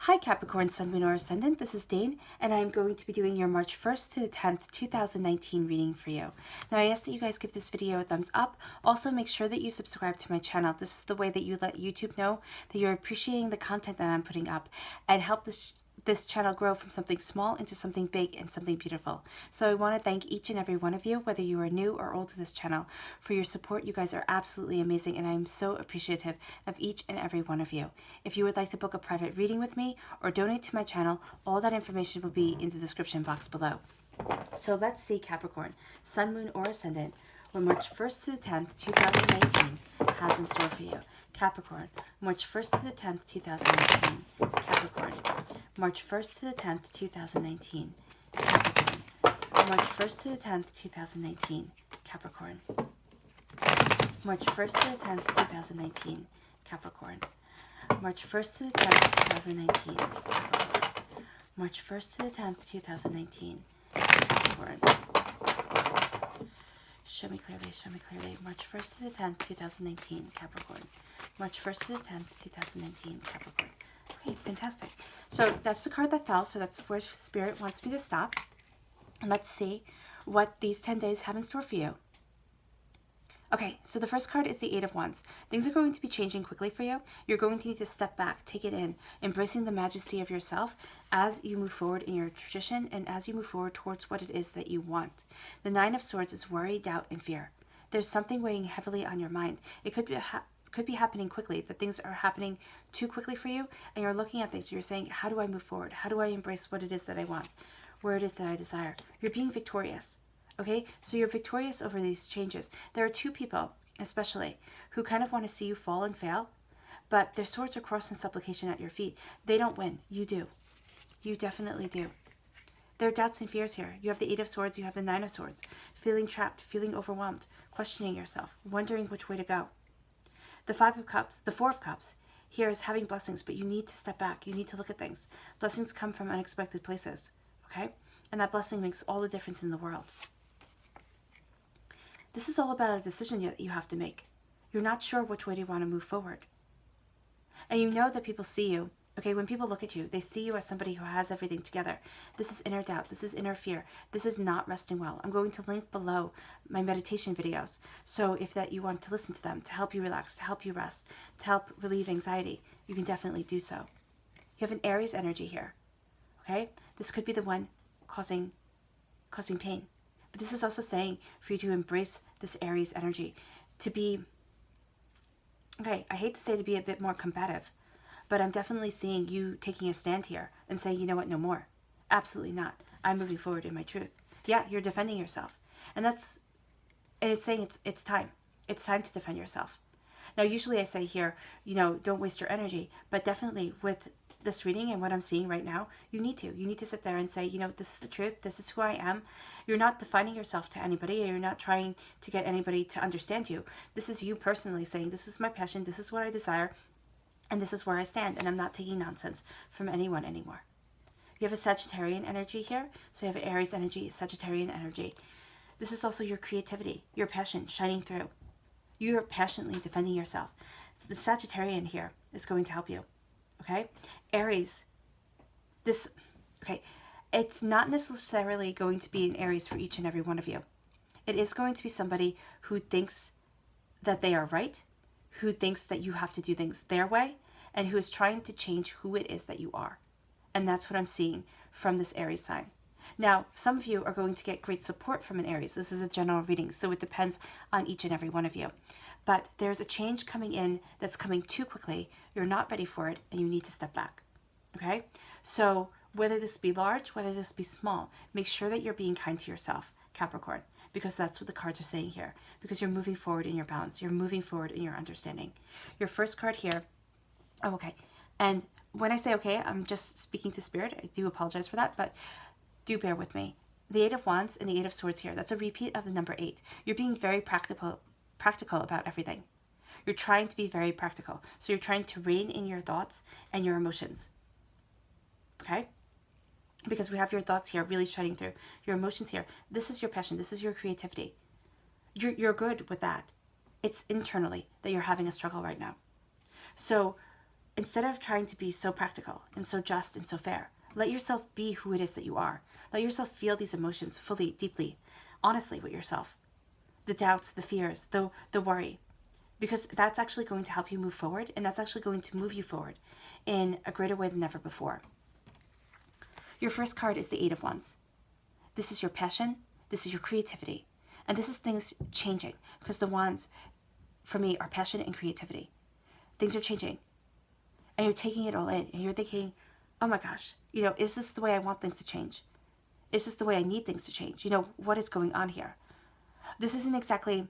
Hi Capricorn, Sun, Moon, or Ascendant. This is Dane, and I'm going to be doing your March 1st to the 10th, 2019 reading for you. Now, I ask that you guys give this video a thumbs up. Also, make sure that you subscribe to my channel. This is the way that you let YouTube know that you're appreciating the content that I'm putting up and help this channel grow from something small into something big and something beautiful. So I want to thank each and every one of you, whether you are new or old to this channel, for your support. You guys are absolutely amazing, and I'm so appreciative of each and every one of you. If you would like to book a private reading with me or donate to my channel, all that information will be in the description box below. So let's see, Capricorn, Sun, Moon, or Ascendant, what March 1st to the 10th, 2019 has in store for you. Capricorn, March 1st to the 10th, 2019. Capricorn, March 1st to the 10th, 2019. Capricorn, March 1st to the 10th, 2019. Capricorn, March 1st to the 10th, 2019. Capricorn, March 1st to the 10th, 2019. Capricorn, March 1st to the 10th, 2019. Capricorn, show me clearly, show me clearly. March 1st to the 10th, 2019. Capricorn, March 1st to the 10th, 2019. Capricorn. Okay, fantastic. So that's the card that fell, so that's where Spirit wants me to stop. And let's see what these 10 days have in store for you. Okay, so the first card is the Eight of Wands. Things are going to be changing quickly for you. You're going to need to step back, take it in, embracing the majesty of yourself as you move forward in your tradition and as you move forward towards what it is that you want. The Nine of Swords is worry, doubt, and fear. There's something weighing heavily on your mind. It could be happening quickly, that things are happening too quickly for you, and you're looking at things, you're saying, how do I move forward? How do I embrace what it is that I want? Where it is that I desire? You're being victorious. Okay, so you're victorious over these changes. There are two people, especially, who kind of want to see you fall and fail, but their swords are crossed in supplication at your feet. They don't win. You do. You definitely do. There are doubts and fears here. You have the Eight of Swords, you have the Nine of Swords. Feeling trapped, feeling overwhelmed, questioning yourself, wondering which way to go. The Five of Cups, the Four of Cups, here is having blessings, but you need to step back. You need to look at things. Blessings come from unexpected places, okay? And that blessing makes all the difference in the world. This is all about a decision that you have to make. You're not sure which way you want to move forward. And you know that people see you. Okay, when people look at you, they see you as somebody who has everything together. This is inner doubt. This is inner fear. This is not resting well. I'm going to link below my meditation videos. So if that you want to listen to them, to help you relax, to help you rest, to help relieve anxiety, you can definitely do so. You have an Aries energy here. Okay? This could be the one causing pain. But this is also saying for you to embrace this Aries energy, to be, okay, I hate to say to be a bit more combative, but I'm definitely seeing you taking a stand here and saying, you know what, no more. Absolutely not. I'm moving forward in my truth. Yeah, you're defending yourself. And it's saying it's time. It's time to defend yourself. Now, usually I say here, don't waste your energy, but definitely with this reading and what I'm seeing right now, you need to sit there and say, this is the truth. This is who I am. You're not defining yourself to anybody. You're not trying to get anybody to understand you. This is you personally saying, this is my passion. This is what I desire. And this is where I stand. And I'm not taking nonsense from anyone anymore. You have a Sagittarian energy here. So you have an Aries energy, Sagittarian energy. This is also your creativity, your passion shining through. You are passionately defending yourself. The Sagittarian here is going to help you. Okay? Aries, it's not necessarily going to be an Aries for each and every one of you. It is going to be somebody who thinks that they are right, who thinks that you have to do things their way, and who is trying to change who it is that you are. And that's what I'm seeing from this Aries sign. Now, some of you are going to get great support from an Aries. This is a general reading, so it depends on each and every one of you. But there's a change coming in that's coming too quickly. You're not ready for it, and you need to step back. Okay? So whether this be large, whether this be small, make sure that you're being kind to yourself, Capricorn, because that's what the cards are saying here. Because you're moving forward in your balance. You're moving forward in your understanding. Your first card here, okay. And when I say okay, I'm just speaking to Spirit. I do apologize for that, but do bear with me. The Eight of Wands and the Eight of Swords here, that's a repeat of the number 8. You're being very practical about everything. You're trying to be very practical. So you're trying to rein in your thoughts and your emotions. Okay? Because we have your thoughts here really shining through. Your emotions here. This is your passion. This is your creativity. You're good with that. It's internally that you're having a struggle right now. So instead of trying to be so practical and so just and so fair, let yourself be who it is that you are. Let yourself feel these emotions fully, deeply, honestly with yourself. The doubts, the fears, the worry. Because that's actually going to help you move forward, and that's actually going to move you forward in a greater way than ever before. Your first card is the Eight of Wands. This is your passion, this is your creativity, and this is things changing, because the wands, for me, are passion and creativity. Things are changing, and you're taking it all in, and you're thinking, oh my gosh, is this the way I want things to change? Is this the way I need things to change? What is going on here? This isn't exactly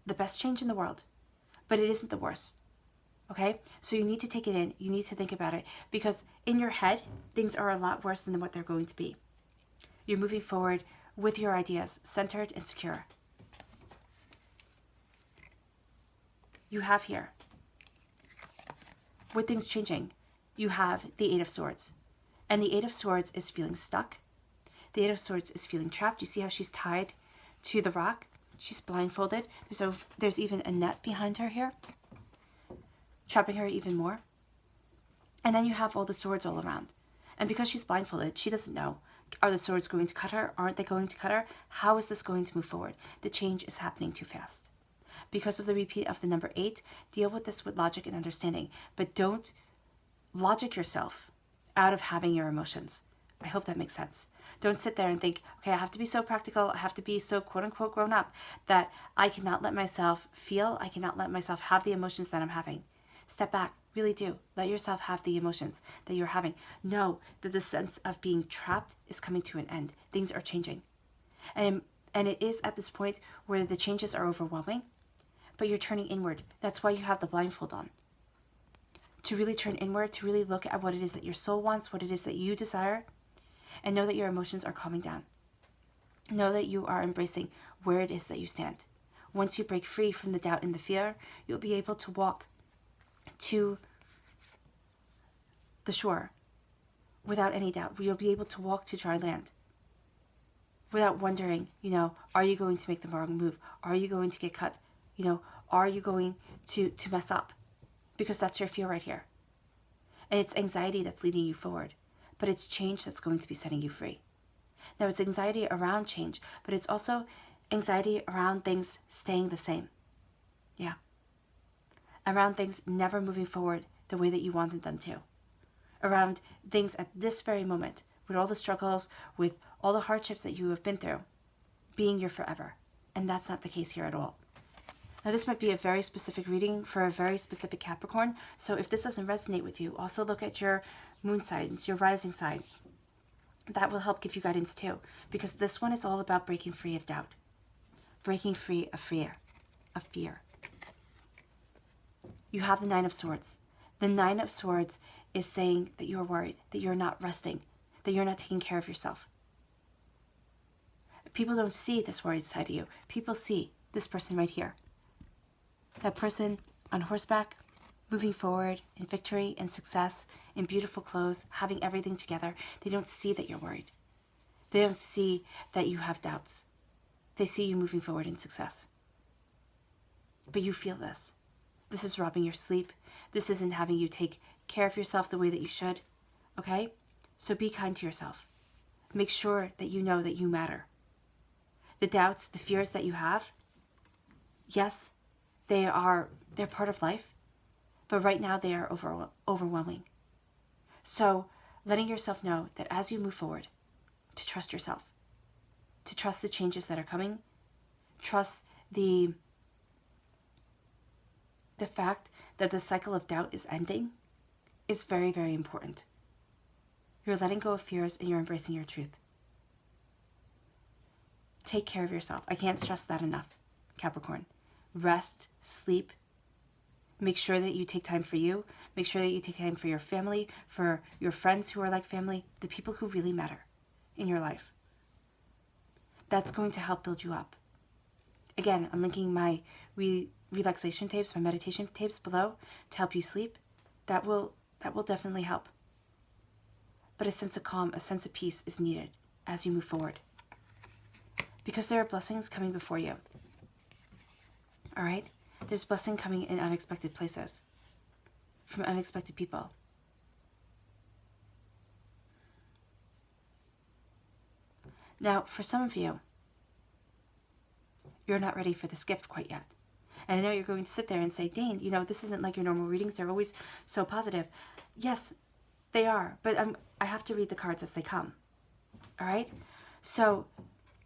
the best change in the world, but it isn't the worst. Okay? So you need to take it in. You need to think about it, because in your head, things are a lot worse than what they're going to be. You're moving forward with your ideas, centered and secure. You have here, with things changing, you have the Eight of Swords. And the Eight of Swords is feeling stuck. The Eight of Swords is feeling trapped. You see how she's tied to the rock? She's blindfolded. There's even a net behind her here, trapping her even more. And then you have all the swords all around. And because she's blindfolded, she doesn't know. Are the swords going to cut her? Aren't they going to cut her? How is this going to move forward? The change is happening too fast. Because of the repeat of the number 8, deal with this with logic and understanding. But don't logic yourself out of having your emotions. I hope that makes sense. Don't sit there and think, okay, I have to be so practical, I have to be so quote-unquote grown up that I cannot let myself feel, I cannot let myself have the emotions that I'm having. Step back. Really do. Let yourself have the emotions that you're having. Know that the sense of being trapped is coming to an end. Things are changing. And it is at this point where the changes are overwhelming, but you're turning inward. That's why you have the blindfold on. To really turn inward, to really look at what it is that your soul wants, what it is that you desire, and know that your emotions are calming down. Know that you are embracing where it is that you stand. Once you break free from the doubt and the fear, you'll be able to walk to the shore without any doubt. You'll be able to walk to dry land without wondering, are you going to make the wrong move? Are you going to get cut? Are you going to mess up? Because that's your fear right here. And it's anxiety that's leading you forward, but it's change that's going to be setting you free. Now, it's anxiety around change, but it's also anxiety around things staying the same. Yeah. Around things never moving forward the way that you wanted them to. Around things at this very moment, with all the struggles, with all the hardships that you have been through, being your forever. And that's not the case here at all. Now, this might be a very specific reading for a very specific Capricorn. So if this doesn't resonate with you, also look at your moon signs, your rising sign. That will help give you guidance too, because this one is all about breaking free of doubt, breaking free of fear. You have the Nine of Swords. The Nine of Swords is saying that you're worried, that you're not resting, that you're not taking care of yourself. People don't see this worried side of you. People see this person right here. That person on horseback, moving forward in victory and success, in beautiful clothes, having everything together. They don't see that you're worried. They don't see that you have doubts. They see you moving forward in success. But you feel this. This is robbing your sleep. This isn't having you take care of yourself the way that you should. Okay? So be kind to yourself. Make sure that you know that you matter. The doubts, the fears that you have, yes, they're part of life, but right now they are overwhelming. So letting yourself know that as you move forward, to trust yourself, to trust the changes that are coming, trust the fact that the cycle of doubt is ending is very, very important. You're letting go of fears and you're embracing your truth. Take care of yourself. I can't stress that enough, Capricorn. Rest, sleep. Make sure that you take time for you. Make sure that you take time for your family, for your friends who are like family, the people who really matter in your life. That's going to help build you up. Again, I'm linking my relaxation tapes, my meditation tapes below to help you sleep. That will definitely help. But a sense of calm, a sense of peace is needed as you move forward. Because there are blessings coming before you. All right? There's blessing coming in unexpected places. from unexpected people. Now, for some of you, you're not ready for this gift quite yet. And I know you're going to sit there and say, Dane, this isn't like your normal readings. They're always so positive. Yes, they are. But I have to read the cards as they come. All right? So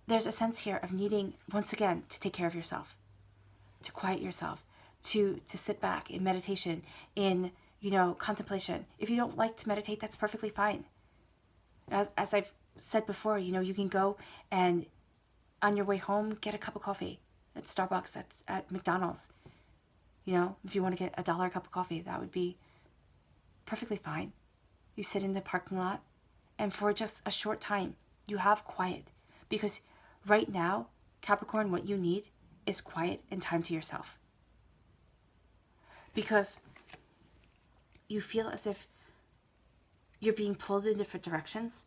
there's a sense here of needing, once again, to take care of yourself, to quiet yourself, to sit back in meditation, in, contemplation. If you don't like to meditate, that's perfectly fine. As I've said before, you can go and on your way home, get a cup of coffee at Starbucks, at McDonald's. If you want to get $1 cup of coffee, that would be perfectly fine. You sit in the parking lot, and for just a short time, you have quiet. Because right now, Capricorn, what you need is quiet and time to yourself. Because you feel as if you're being pulled in different directions,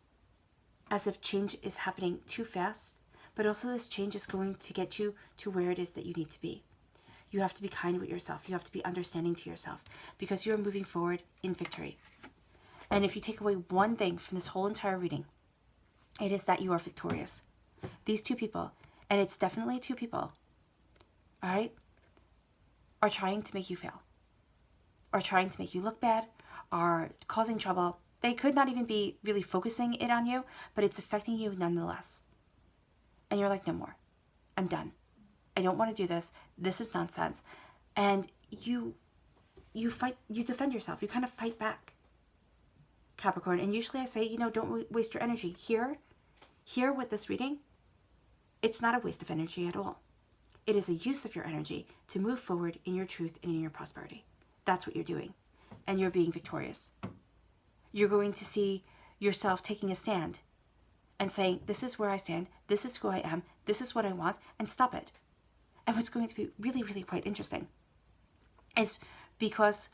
as if change is happening too fast, but also this change is going to get you to where it is that you need to be. You have to be kind with yourself. You have to be understanding to yourself, because you're moving forward in victory. And if you take away one thing from this whole entire reading, it is that you are victorious. These two people, and it's definitely two people, all right, are trying to make you fail, are trying to make you look bad, are causing trouble. They could not even be really focusing it on you, but it's affecting you nonetheless. And you're like, no more. I'm done. I don't want to do this. This is nonsense. And you fight, you defend yourself. You kind of fight back, Capricorn. And usually I say, don't waste your energy. Here with this reading, it's not a waste of energy at all. It is a use of your energy to move forward in your truth and in your prosperity. That's what you're doing. And you're being victorious. You're going to see yourself taking a stand and saying, this is where I stand, this is who I am, this is what I want, and stop it. And what's going to be really, really quite interesting is because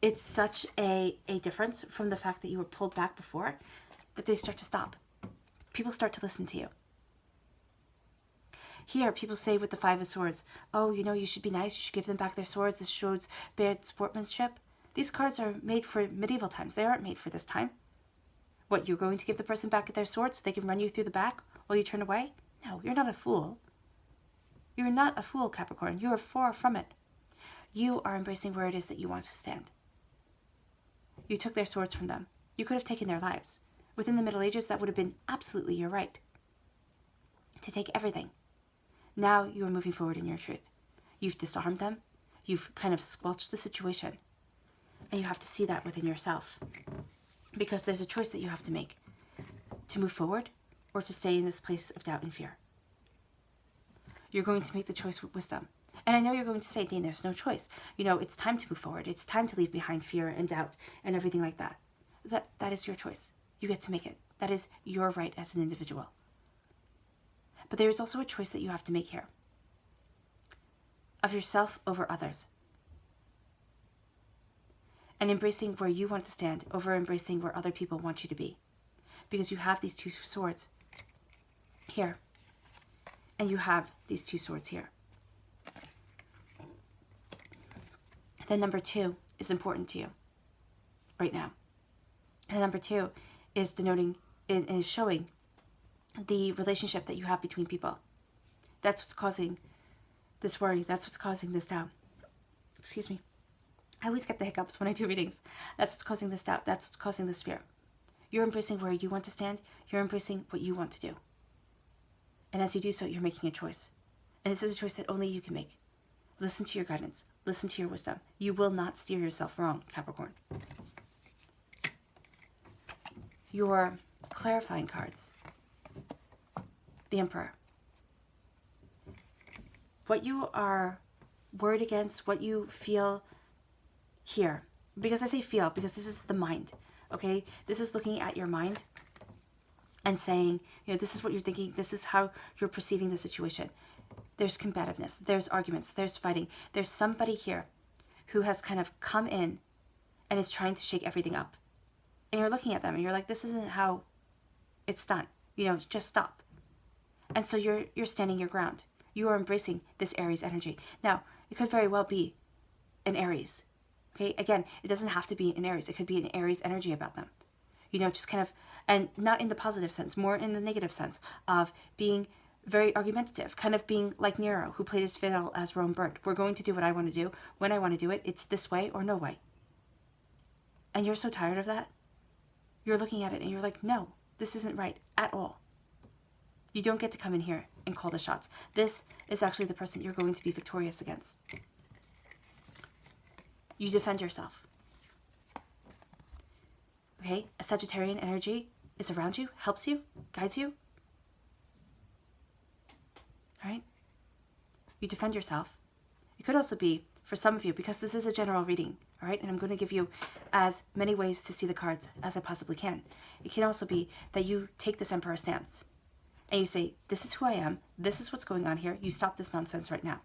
it's such a difference from the fact that you were pulled back before, that they start to stop. People start to listen to you. Here, people say with the Five of Swords, oh, you should be nice, you should give them back their swords, this shows bad sportsmanship. These cards are made for medieval times. They aren't made for this time. What, you're going to give the person back their sword so they can run you through the back while you turn away? No, you're not a fool. You're not a fool, Capricorn. You are far from it. You are embracing where it is that you want to stand. You took their swords from them. You could have taken their lives. Within the Middle Ages, that would have been absolutely your right. To take everything. Now you are moving forward in your truth. You've disarmed them. You've kind of squelched the situation. And you have to see that within yourself. Because there's a choice that you have to make. To move forward or to stay in this place of doubt and fear. You're going to make the choice with wisdom. And I know you're going to say, Dane, there's no choice. It's time to move forward. It's time to leave behind fear and doubt and everything like that. That is your choice. You get to make it. That is your right as an individual. But there is also a choice that you have to make here. Of yourself over others. And embracing where you want to stand over embracing where other people want you to be. Because you have these two swords here. And you have these two swords here. Then number 2 is important to you right now. And number 2 is denoting, is showing the relationship that you have between people. That's what's causing this worry. That's what's causing this doubt. Excuse me. I always get the hiccups when I do readings. That's what's causing this doubt. That's what's causing this fear. You're embracing where you want to stand. You're embracing what you want to do. And as you do so, you're making a choice. And this is a choice that only you can make. Listen to your guidance. Listen to your wisdom. You will not steer yourself wrong, Capricorn. Your clarifying cards. The Emperor. What you are worried against, what you feel here. Because I say feel, because this is the mind. Okay? This is looking at your mind and saying, this is what you're thinking. This is how you're perceiving the situation. There's combativeness. There's arguments. There's fighting. There's somebody here who has kind of come in and is trying to shake everything up. And you're looking at them and you're like, this isn't how it's done. Just stop. And so you're standing your ground. You are embracing this Aries energy. Now, it could very well be an Aries. Okay, again, it doesn't have to be an Aries. It could be an Aries energy about them. You know, just kind of, and not in the positive sense, more in the negative sense of being very argumentative, kind of being like Nero, who played his fiddle as Rome burnt. We're going to do what I want to do, when I want to do it. It's this way or no way. And you're so tired of that. You're looking at it and you're like, no, this isn't right at all. You don't get to come in here and call the shots. This is actually the person you're going to be victorious against. You defend yourself. Okay? A Sagittarian energy is around you, helps you, guides you. All right? You defend yourself. It could also be, for some of you, because this is a general reading, all right? And I'm going to give you as many ways to see the cards as I possibly can. It can also be that you take this Emperor stance and you say, this is who I am. This is what's going on here. You stop this nonsense right now.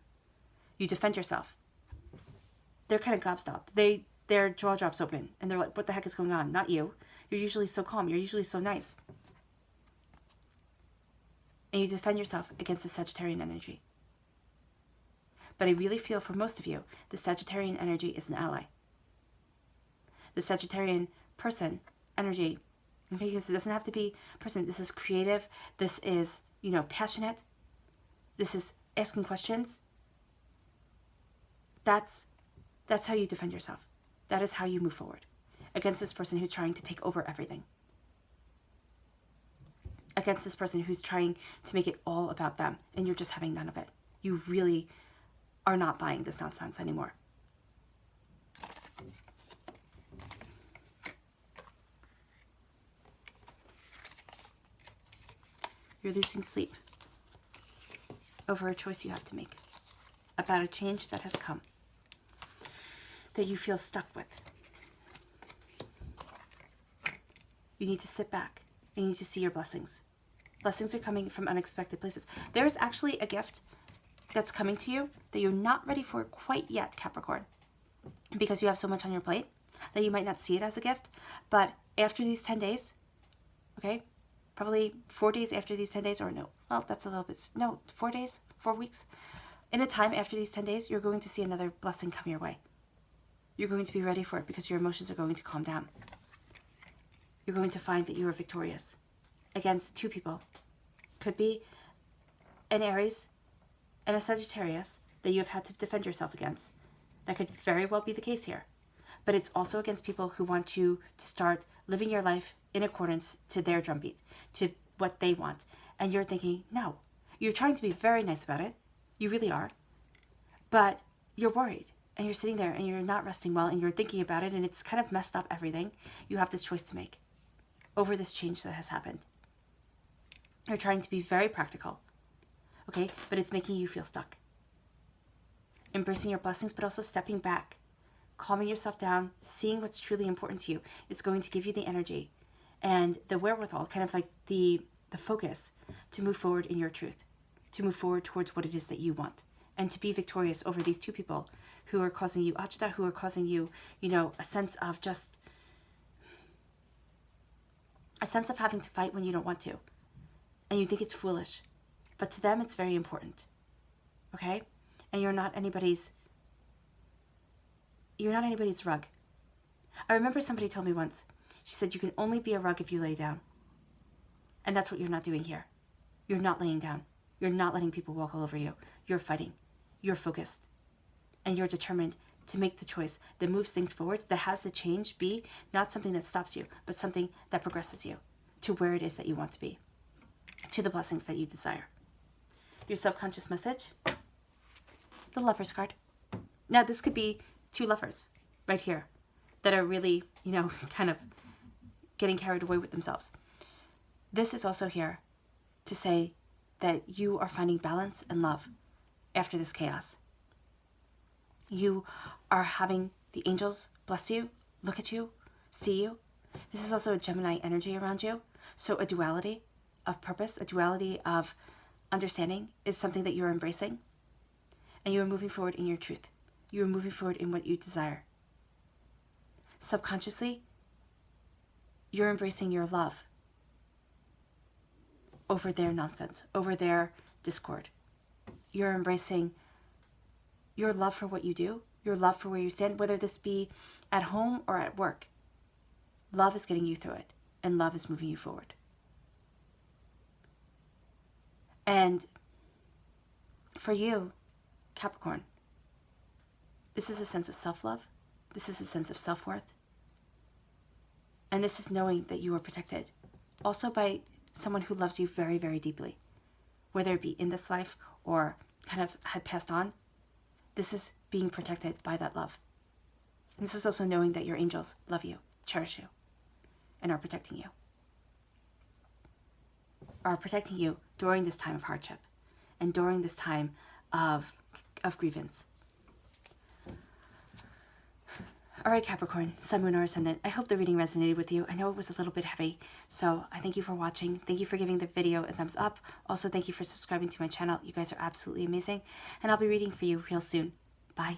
You defend yourself. They're kind of gobstopped. Their jaw drops open and they're like, what the heck is going on? Not you. You're usually so calm. You're usually so nice. And you defend yourself against the Sagittarian energy. But I really feel for most of you, the Sagittarian energy is an ally. The Sagittarian person energy, because it doesn't have to be person. This is creative. This is, passionate. This is asking questions. That's how you defend yourself. That is how you move forward against this person who's trying to take over everything. Against this person who's trying to make it all about them and you're just having none of it. You really are not buying this nonsense anymore. You're losing sleep over a choice you have to make, about a change that has come, that you feel stuck with. You need to sit back. You need to see your blessings. Blessings are coming from unexpected places. There is actually a gift that's coming to you that you're not ready for quite yet, Capricorn, because you have so much on your plate that you might not see it as a gift. But after these 10 days, okay, probably 4 days after these 10 days, or no, well, that's a little bit, no, 4 days, 4 weeks. In a time after these 10 days, you're going to see another blessing come your way. You're going to be ready for it because your emotions are going to calm down. You're going to find that you are victorious against two people. Could be an Aries and a Sagittarius that you have had to defend yourself against. That could very well be the case here. But it's also against people who want you to start living your life in accordance to their drumbeat, to what they want. And you're thinking, no. You're trying to be very nice about it. You really are. But you're worried. And you're sitting there and you're not resting well and you're thinking about it and it's kind of messed up everything. You have this choice to make over this change that has happened. You're trying to be very practical, okay? But it's making you feel stuck. Embracing your blessings, but also stepping back, calming yourself down, seeing what's truly important to you is going to give you the energy and the wherewithal, kind of like the focus to move forward in your truth, to move forward towards what it is that you want, and to be victorious over these two people who are causing you ajita, who are causing you, a sense of just, a sense of having to fight when you don't want to. And you think it's foolish. But to them, it's very important. Okay? And you're not anybody's rug. I remember somebody told me once, she said, you can only be a rug if you lay down. And that's what you're not doing here. You're not laying down. You're not letting people walk all over you. You're fighting. You're focused. And you're determined to make the choice that moves things forward, that has the change be not something that stops you, but something that progresses you to where it is that you want to be, to the blessings that you desire. Your subconscious message, the Lover's card. Now, this could be two lovers right here that are really, kind of getting carried away with themselves. This is also here to say that you are finding balance and love after this chaos. You are having the angels bless you, look at you, see you. This is also a Gemini energy around you. So a duality of purpose, a duality of understanding is something that you're embracing. And you're moving forward in your truth. You're moving forward in what you desire. Subconsciously, you're embracing your love over their nonsense, over their discord. You're embracing your love for what you do your love for where you stand, whether this be at home or at work. Love is getting you through it, and love is moving you forward. And for you, Capricorn, this is a sense of self-love. This is a sense of self-worth. And this is knowing that you are protected. Also by someone who loves you very, very deeply. Whether it be in this life or kind of had passed on. This is being protected by that love. And this is also knowing that your angels love you, cherish you, and are protecting you. Are protecting you during this time of hardship and during this time of grievance. All right, Capricorn, Sun, Moon, or Ascendant, I hope the reading resonated with you. I know it was a little bit heavy, so I thank you for watching. Thank you for giving the video a thumbs up. Also, thank you for subscribing to my channel. You guys are absolutely amazing, and I'll be reading for you real soon. Bye.